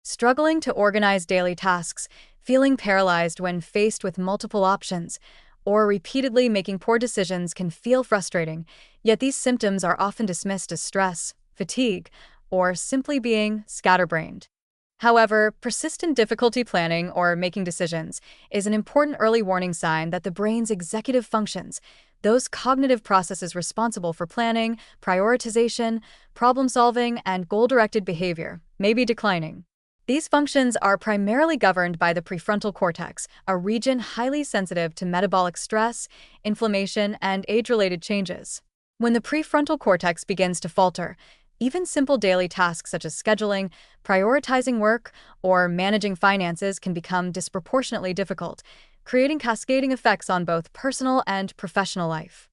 Struggling to organize daily tasks, feeling paralyzed when faced with multiple options, or repeatedly making poor decisions can feel frustrating, yet these symptoms are often dismissed as stress, fatigue, or simply being scatterbrained. However, persistent difficulty planning or making decisions is an important early warning sign that the brain's executive functions, those cognitive processes responsible for planning, prioritization, problem solving, and goal directed behavior, may be declining. These functions are primarily governed by the prefrontal cortex, a region highly sensitive to metabolic stress, inflammation, and age-related changes. When the prefrontal cortex begins to falter, even simple daily tasks such as scheduling, prioritizing work, or managing finances can become disproportionately difficult, creating cascading effects on both personal and professional life.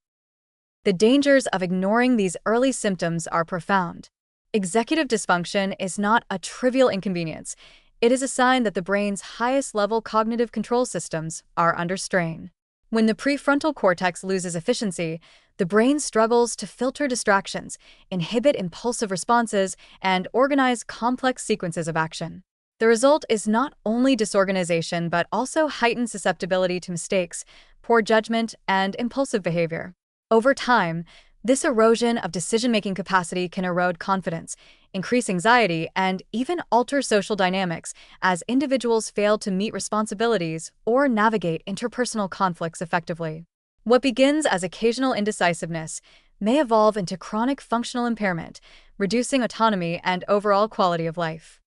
The dangers of ignoring these early symptoms are profound. Executive dysfunction is not a trivial inconvenience. It is a sign that the brain's highest-level cognitive control systems are under strain. When the prefrontal cortex loses efficiency, the brain struggles to filter distractions, inhibit impulsive responses, and organize complex sequences of action. The result is not only disorganization but also heightened susceptibility to mistakes, poor judgment, and impulsive behavior. Over time, this erosion of decision-making capacity can erode confidence, increase anxiety, and even alter social dynamics as individuals fail to meet responsibilities or navigate interpersonal conflicts effectively. What begins as occasional indecisiveness may evolve into chronic functional impairment, reducing autonomy and overall quality of life.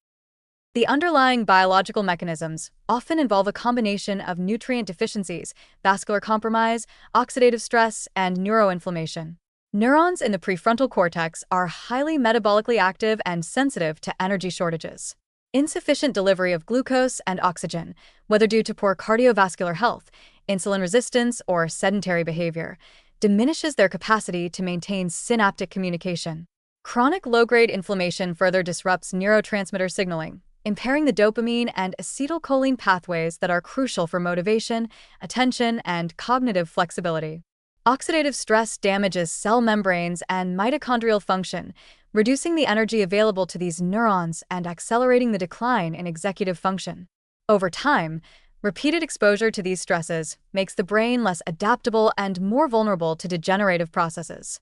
The underlying biological mechanisms often involve a combination of nutrient deficiencies, vascular compromise, oxidative stress, and neuroinflammation. Neurons in the prefrontal cortex are highly metabolically active and sensitive to energy shortages. Insufficient delivery of glucose and oxygen, whether due to poor cardiovascular health, insulin resistance, or sedentary behavior, diminishes their capacity to maintain synaptic communication. Chronic low-grade inflammation further disrupts neurotransmitter signaling, impairing the dopamine and acetylcholine pathways that are crucial for motivation, attention, and cognitive flexibility. Oxidative stress damages cell membranes and mitochondrial function, reducing the energy available to these neurons and accelerating the decline in executive function. Over time, repeated exposure to these stresses makes the brain less adaptable and more vulnerable to degenerative processes.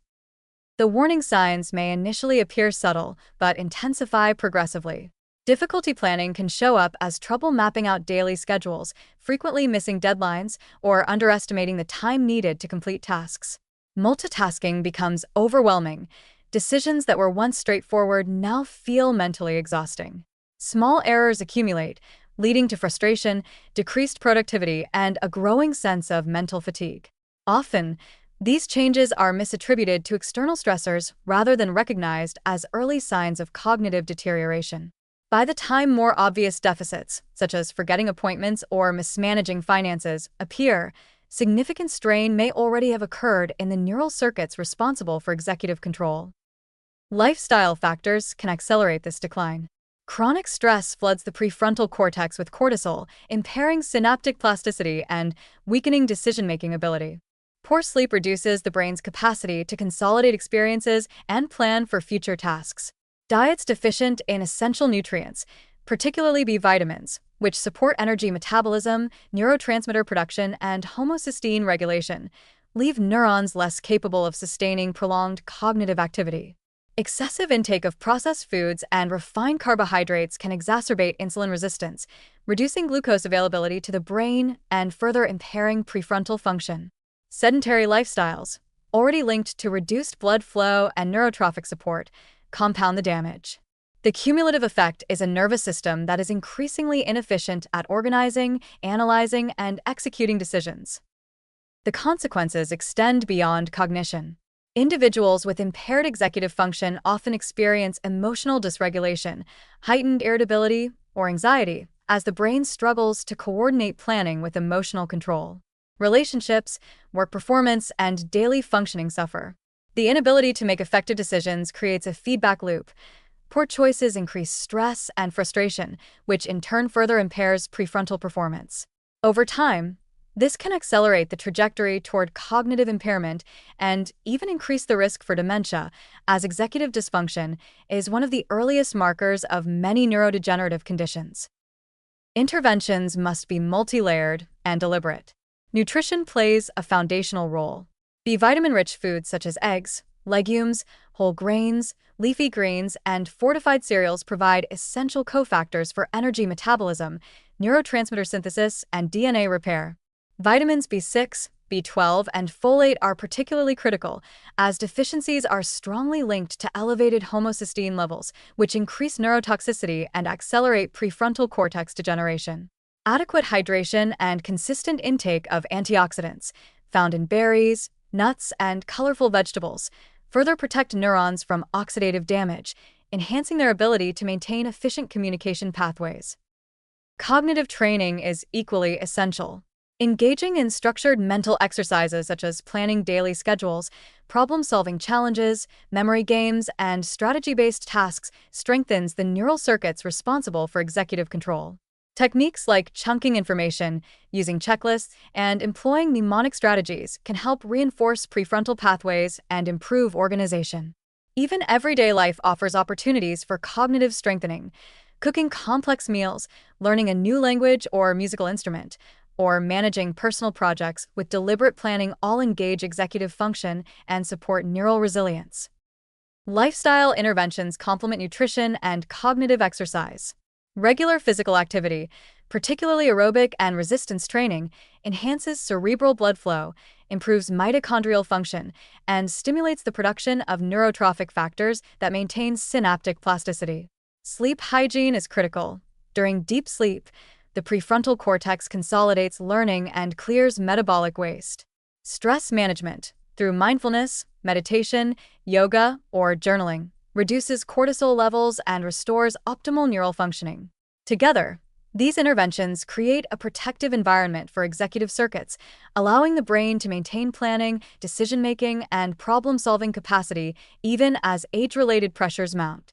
The warning signs may initially appear subtle, but intensify progressively. Difficulty planning can show up as trouble mapping out daily schedules, frequently missing deadlines, or underestimating the time needed to complete tasks. Multitasking becomes overwhelming. Decisions that were once straightforward now feel mentally exhausting. Small errors accumulate, leading to frustration, decreased productivity, and a growing sense of mental fatigue. Often, these changes are misattributed to external stressors rather than recognized as early signs of cognitive deterioration. By the time more obvious deficits, such as forgetting appointments or mismanaging finances, appear, significant strain may already have occurred in the neural circuits responsible for executive control. Lifestyle factors can accelerate this decline. Chronic stress floods the prefrontal cortex with cortisol, impairing synaptic plasticity and weakening decision-making ability. Poor sleep reduces the brain's capacity to consolidate experiences and plan for future tasks. Diets deficient in essential nutrients, particularly B vitamins, which support energy metabolism, neurotransmitter production, and homocysteine regulation, leave neurons less capable of sustaining prolonged cognitive activity. Excessive intake of processed foods and refined carbohydrates can exacerbate insulin resistance, reducing glucose availability to the brain and further impairing prefrontal function. Sedentary lifestyles, already linked to reduced blood flow and neurotrophic support, compound the damage. The cumulative effect is a nervous system that is increasingly inefficient at organizing, analyzing, and executing decisions. The consequences extend beyond cognition. Individuals with impaired executive function often experience emotional dysregulation, heightened irritability, or anxiety, as the brain struggles to coordinate planning with emotional control. Relationships, work performance, and daily functioning suffer. The inability to make effective decisions creates a feedback loop. Poor choices increase stress and frustration, which in turn further impairs prefrontal performance. Over time, This can accelerate the trajectory toward cognitive impairment and even increase the risk for dementia, as executive dysfunction is one of the earliest markers of many neurodegenerative conditions. Interventions must be multi-layered and deliberate. Nutrition plays a foundational role. B vitamin-rich foods such as eggs, legumes, whole grains, leafy greens, and fortified cereals provide essential cofactors for energy metabolism, neurotransmitter synthesis, and DNA repair. Vitamins B6, B12, and folate are particularly critical, as deficiencies are strongly linked to elevated homocysteine levels, which increase neurotoxicity and accelerate prefrontal cortex degeneration. Adequate hydration and consistent intake of antioxidants, found in berries, nuts, and colorful vegetables, further protect neurons from oxidative damage, enhancing their ability to maintain efficient communication pathways. Cognitive training is equally essential. Engaging in structured mental exercises such as planning daily schedules, problem-solving challenges, memory games, and strategy-based tasks strengthens the neural circuits responsible for executive control. Techniques like chunking information, using checklists, and employing mnemonic strategies can help reinforce prefrontal pathways and improve organization. Even everyday life offers opportunities for cognitive strengthening. Cooking complex meals, learning a new language or musical instrument, or managing personal projects with deliberate planning all engage executive function and support neural resilience. Lifestyle interventions complement nutrition and cognitive exercise. Regular physical activity, particularly aerobic and resistance training, enhances cerebral blood flow, improves mitochondrial function, and stimulates the production of neurotrophic factors that maintain synaptic plasticity. Sleep hygiene is critical. During deep sleep, the prefrontal cortex consolidates learning and clears metabolic waste. Stress management, through mindfulness, meditation, yoga, or journaling, reduces cortisol levels and restores optimal neural functioning. Together, these interventions create a protective environment for executive circuits, allowing the brain to maintain planning, decision-making, and problem-solving capacity even as age-related pressures mount.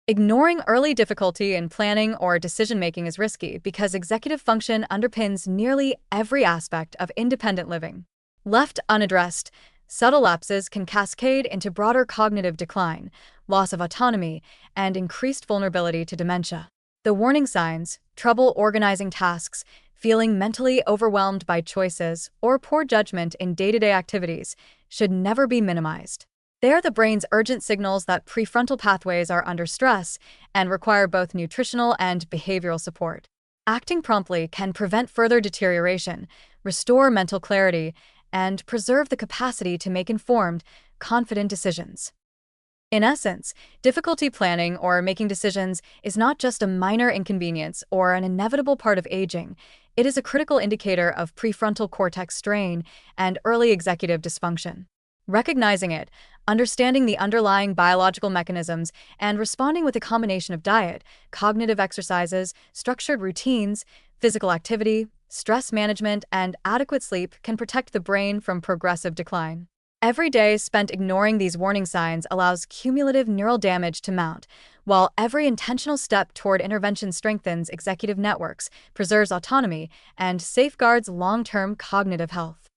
Ignoring early difficulty in planning or decision-making is risky because executive function underpins nearly every aspect of independent living. Left unaddressed, subtle lapses can cascade into broader cognitive decline, loss of autonomy, and increased vulnerability to dementia. The warning signs, trouble organizing tasks, feeling mentally overwhelmed by choices, or poor judgment in day-to-day activities, should never be minimized. They are the brain's urgent signals that prefrontal pathways are under stress and require both nutritional and behavioral support. Acting promptly can prevent further deterioration, restore mental clarity, and preserve the capacity to make informed, confident decisions. In essence, difficulty planning or making decisions is not just a minor inconvenience or an inevitable part of aging. It is a critical indicator of prefrontal cortex strain and early executive dysfunction. Recognizing it, understanding the underlying biological mechanisms, and responding with a combination of diet, cognitive exercises, structured routines, physical activity, stress management, and adequate sleep can protect the brain from progressive decline. Every day spent ignoring these warning signs allows cumulative neural damage to mount, while every intentional step toward intervention strengthens executive networks, preserves autonomy, and safeguards long-term cognitive health.